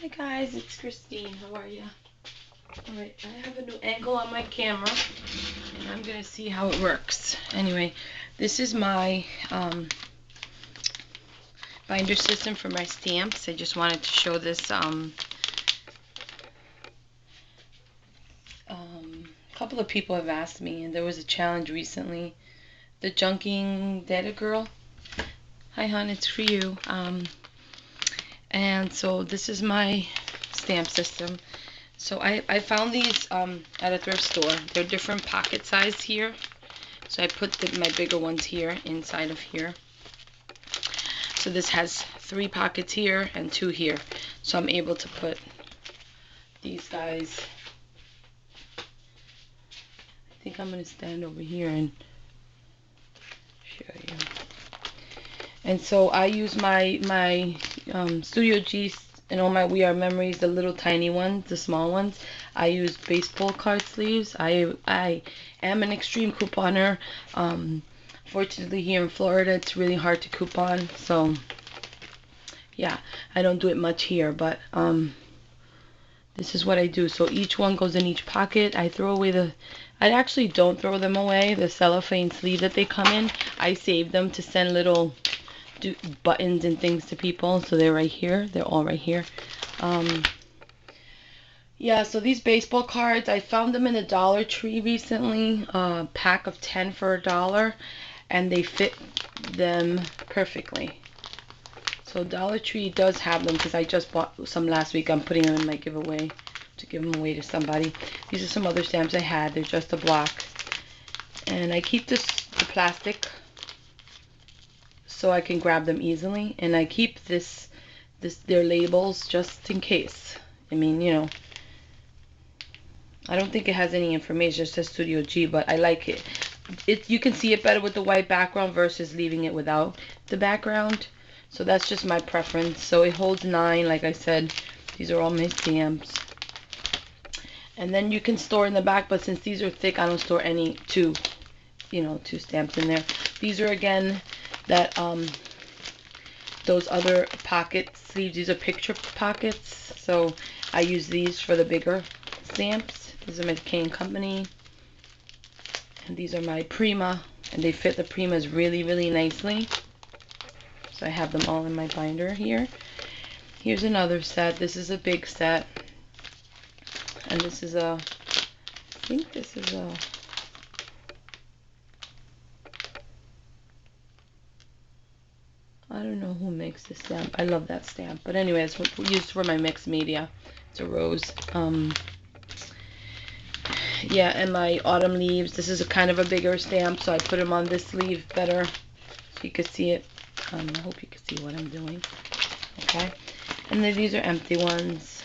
Hi guys, it's Christine. How are you? Alright, I have a new angle on my camera and I'm gonna see how it works. Anyway, this is my binder system for my stamps. I just wanted to show this. A couple of people have asked me, and there was a challenge recently. The Junking Data Girl. Hi hon, it's for you. And so this is my stamp system. So I found these at a thrift store. They're different pocket size here. So I put my bigger ones here inside of here. So this has 3 pockets here and 2 here. So I'm able to put these guys. I think I'm going to stand over here and show you. And so I use my Studio G and all my We Are Memories, the little tiny ones, the small ones. I use baseball card sleeves. I am an extreme couponer. Fortunately, here in Florida, it's really hard to coupon. So, yeah, I don't do it much here. But this is what I do. So each one goes in each pocket. I throw away I actually don't throw them away. The cellophane sleeve that they come in, I save them to send little buttons and things to people. So they're right here. They're all right here. Yeah, so these baseball cards, I found them in a Dollar Tree recently, a pack of 10 for $1, and they fit them perfectly. So Dollar Tree does have them because I just bought some last week. I'm putting them in my giveaway to give them away to somebody. These are some other stamps I had. They're just a block. And I keep the plastic so I can grab them easily. And I keep their labels just in case. I mean, you know, I don't think it has any information. It says Studio G, but I like it. You can see it better with the white background versus leaving it without the background. So that's just my preference. So it holds 9, like I said. These are all my stamps. And then you can store in the back, but since these are thick, I don't store any two stamps in there. These are again those other pocket sleeves. These are picture pockets. So I use these for the bigger stamps. These are my K & Company. And these are my Prima. And they fit the Primas really, really nicely. So I have them all in my binder here. Here's another set. This is a big set. And this is I think this is I don't know who makes this stamp. I love that stamp. But anyway, it's used for my mixed media. It's a rose. Yeah, and my autumn leaves. This is a kind of a bigger stamp, so I put them on this sleeve better so you can see it. I hope you can see what I'm doing. Okay. And then these are empty ones.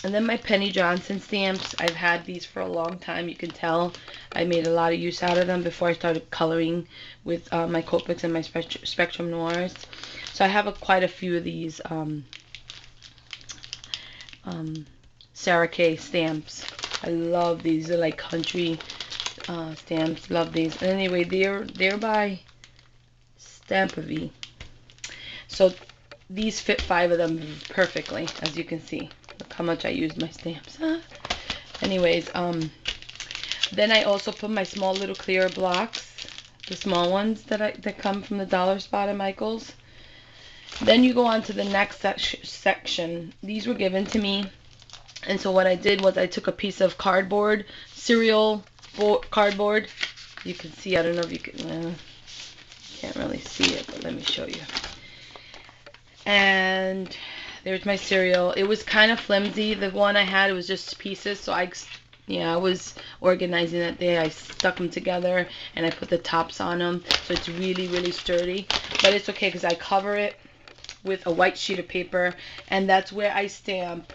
And then my Penny Johnson stamps. I've had these for a long time. You can tell I made a lot of use out of them before I started coloring with my Copics and my Spectrum Noirs. So I have quite a few of these Sarah Kay stamps. I love these. They're like country stamps. Love these. And anyway, they're by Stampavy. So these fit 5 of them perfectly, as you can see. Look how much I used my stamps. Anyways, then I also put my small little clear blocks, the small ones that come from the Dollar Spot at Michael's. Then you go on to the next section. These were given to me. And so what I did was I took a piece of cardboard, cereal cardboard. You can see, I don't know if you can, can't really see it, but let me show you. And there's my cereal. It was kind of flimsy. The one I had, it was just pieces. So I was organizing that day. I stuck them together and I put the tops on them. So it's really, really sturdy. But it's okay because I cover it with a white sheet of paper. And that's where I stamp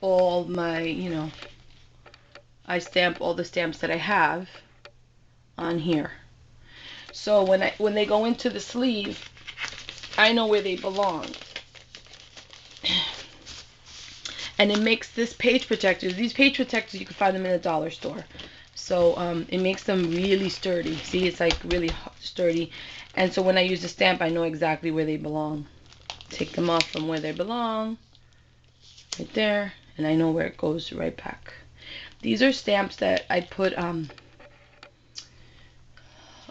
all my, I stamp all the stamps that I have on here. So when they go into the sleeve, I know where they belong. And it makes this page protectors. These page protectors, you can find them in a dollar store. So it makes them really sturdy. See, it's like really sturdy. And so when I use the stamp, I know exactly where they belong. take them off from where they belong, right there, and I know where it goes right back. These are stamps that I put,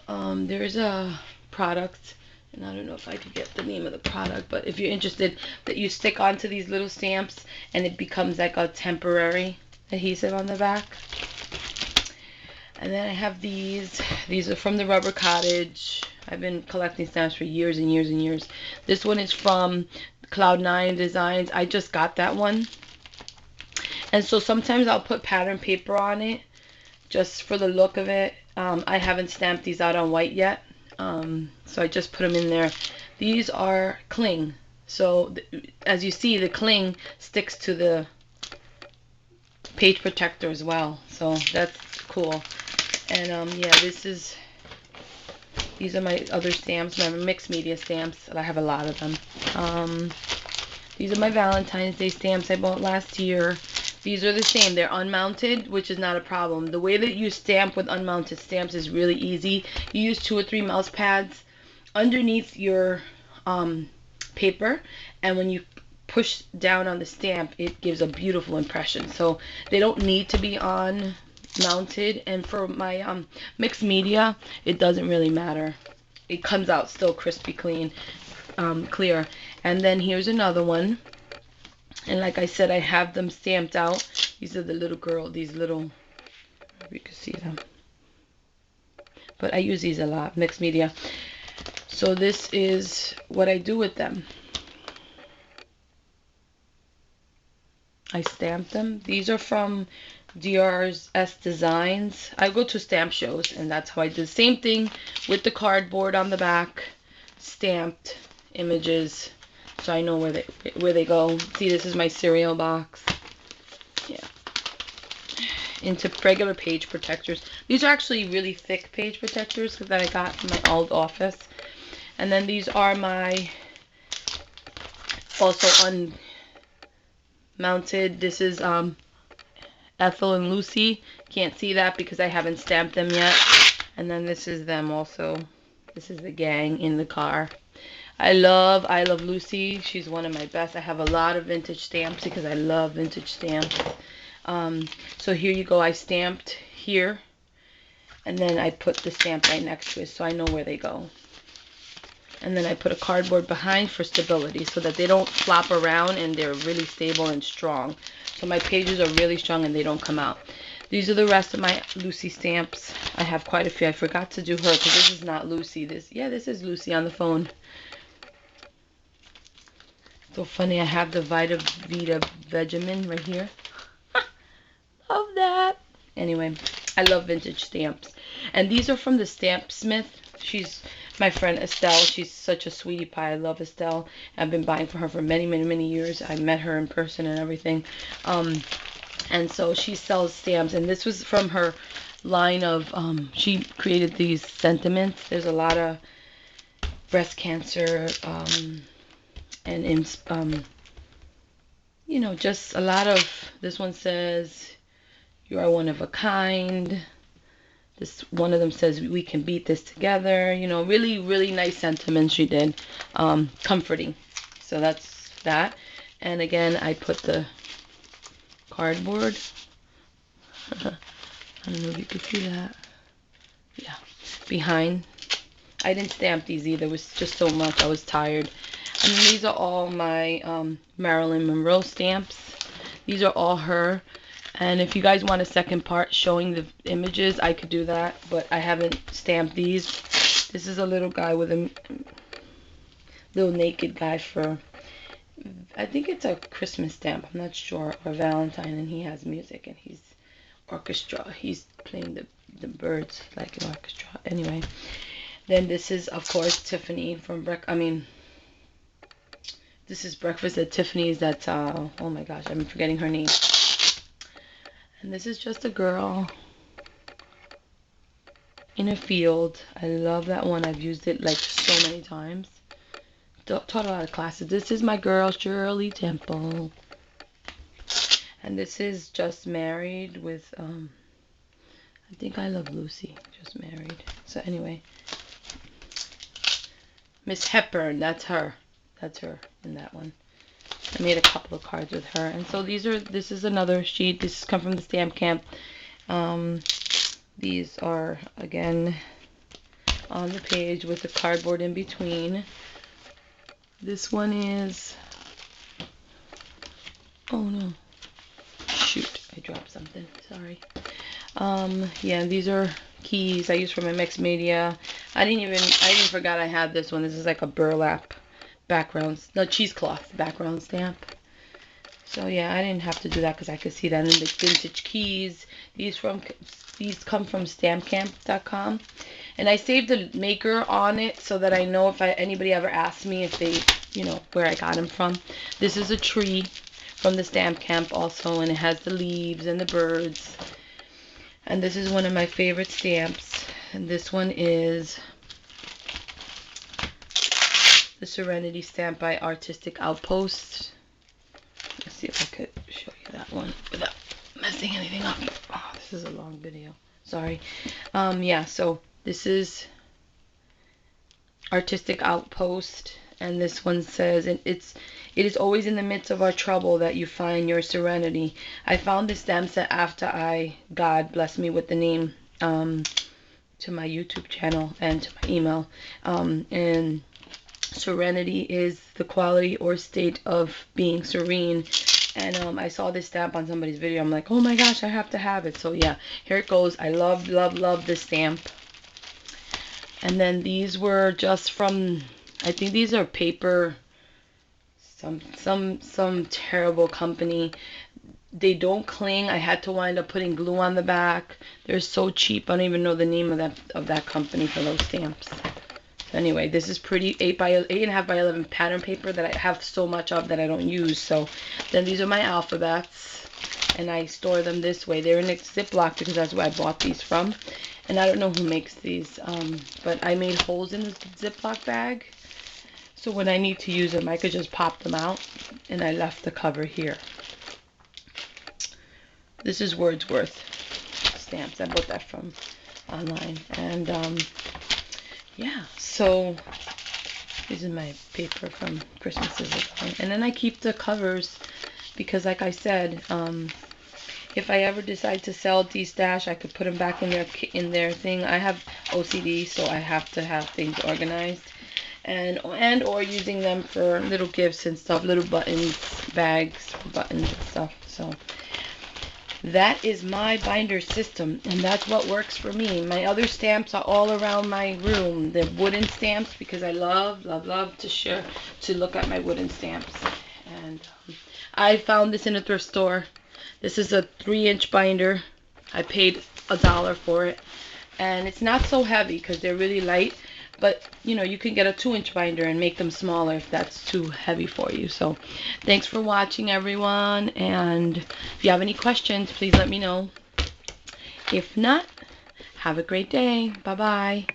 there's a product, and I don't know if I could get the name of the product, but if you're interested, that you stick onto these little stamps and it becomes like a temporary adhesive on the back. And then I have these. These are from the Rubber Cottage. I've been collecting stamps for years and years and years. This one is from Cloud9 Designs. I just got that one. And so sometimes I'll put pattern paper on it just for the look of it. I haven't stamped these out on white yet. So I just put them in there. These are cling. So as you see, the cling sticks to the page protector as well. So that's cool. And yeah, these are my other stamps, my mixed media stamps. I have a lot of them. These are my Valentine's Day stamps I bought last year. These are the same. They're unmounted, which is not a problem. The way that you stamp with unmounted stamps is really easy. You use 2 or 3 mouse pads underneath your paper, and when you push down on the stamp, it gives a beautiful impression. So they don't need to be on mounted, and for my mixed media, it doesn't really matter. It comes out still crispy clean, clear. And then here's another one, and like I said, I have them stamped out. These are the little girl, these little, if you can see them, but I use these a lot, mixed media. So this is what I do with them. I stamp them. These are from DR's S Designs. I go to stamp shows, and that's how I do the same thing with the cardboard on the back, stamped images, so I know where they go. See, this is my cereal box. Yeah. Into regular page protectors. These are actually really thick page protectors that I got from my old office. And then these are my also unmounted. This is Ethel and Lucy. Can't see that because I haven't stamped them yet. And then this is them also. This is the gang in the car. I love Lucy. She's one of my best. I have a lot of vintage stamps because I love vintage stamps. So here you go. I stamped here, and then I put the stamp right next to it so I know where they go. And then I put a cardboard behind for stability so that they don't flop around, and they're really stable and strong. So my pages are really strong and they don't come out. These are the rest of my Lucy stamps. I have quite a few. I forgot to do her because this is not Lucy. This is Lucy on the phone. So funny, I have the Vita Vegemin right here. Love that. Anyway, I love vintage stamps. And these are from the Stamp Smith. She's my friend Estelle. She's such a sweetie pie. I love Estelle. I've been buying for her for many, many, many years. I met her in person and everything. And so she sells stamps. And this was from her line of, she created these sentiments. There's a lot of breast cancer, and you know, just a lot of, this one says, you are one of a kind. This one of them says, we can beat this together. You know, really, really nice sentiments she did. Comforting. So that's that. And again, I put the cardboard. I don't know if you can see that. Yeah. Behind. I didn't stamp these either. It was just so much. I was tired. And then these are all my Marilyn Monroe stamps. These are all her. And if you guys want a second part showing the images, I could do that. But I haven't stamped these. This is a little guy with a little naked guy for, I think it's a Christmas stamp. I'm not sure. Or Valentine. And he has music. And he's orchestra. He's playing the birds like an orchestra. Anyway. Then this is, of course, Tiffany from this is Breakfast at Tiffany's. That's, oh my gosh, I'm forgetting her name. And this is just a girl in a field. I love that one. I've used it like so many times. Taught a lot of classes. This is my girl, Shirley Temple. And this is Just Married with, I think I Love Lucy. Just Married. So anyway. Miss Hepburn, that's her. that's her in that one. I made a couple of cards with her. And so this is another sheet. This come from the Stamp Camp. These are, again, on the page with the cardboard in between. This one is, oh no, shoot, I dropped something, sorry. Yeah, these are keys I use for my mixed media. I even forgot I had this one. This is like a burlap background, no, cheesecloth background stamp. So yeah, I didn't have to do that because I could see that in the vintage keys. These come from stampcamp.com, and I saved the maker on it so that I know if anybody ever asks me if they, where I got them from. This is a tree from the Stamp Camp also, and it has the leaves and the birds. And this is one of my favorite stamps, and this one is the Serenity stamp by Artistic Outpost. Let's see if I could show you that one without messing anything up. Oh, this is a long video. Sorry. Yeah, so this is Artistic Outpost, and this one says, it is always in the midst of our trouble that you find your serenity. I found this stamp set after God blessed me with the name to my YouTube channel and to my email. And serenity is the quality or state of being serene. And I saw this stamp on somebody's video. I'm like, oh my gosh, I have to have it. So yeah, here it goes. I love, love, love this stamp. And then these were just from, I think these are paper, some terrible company. They don't cling. I had to wind up putting glue on the back. They're so cheap. I don't even know the name of that company for those stamps. Anyway, this is pretty 8.5 by 11 pattern paper that I have so much of that I don't use. So then these are my alphabets, and I store them this way. They're in a Ziploc because that's where I bought these from. And I don't know who makes these, but I made holes in the Ziploc bag. So when I need to use them, I could just pop them out. And I left the cover here. This is Wordsworth stamps. I bought that from online. And yeah, so this is my paper from Christmases ago. And then I keep the covers because, like I said, if I ever decide to sell these stash, I could put them back in their thing. I have OCD, so I have to have things organized, and or using them for little gifts and stuff, little buttons, bags for buttons and stuff. So that is my binder system, and that's what works for me. My other stamps are all around my room. They're wooden stamps because I love, love, love to look at my wooden stamps. And I found this in a thrift store. This is a 3-inch binder. I paid $1 for it, and it's not so heavy because they're really light. But, you can get a 2-inch binder and make them smaller if that's too heavy for you. So, thanks for watching, everyone. And if you have any questions, please let me know. If not, have a great day. Bye-bye.